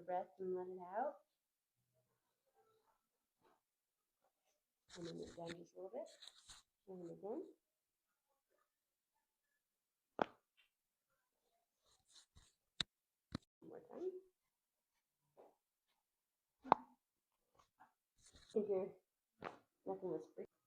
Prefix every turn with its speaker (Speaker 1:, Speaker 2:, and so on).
Speaker 1: breath and let it out. And then it down just a little bit. And again. One more time. If you're nothing was free.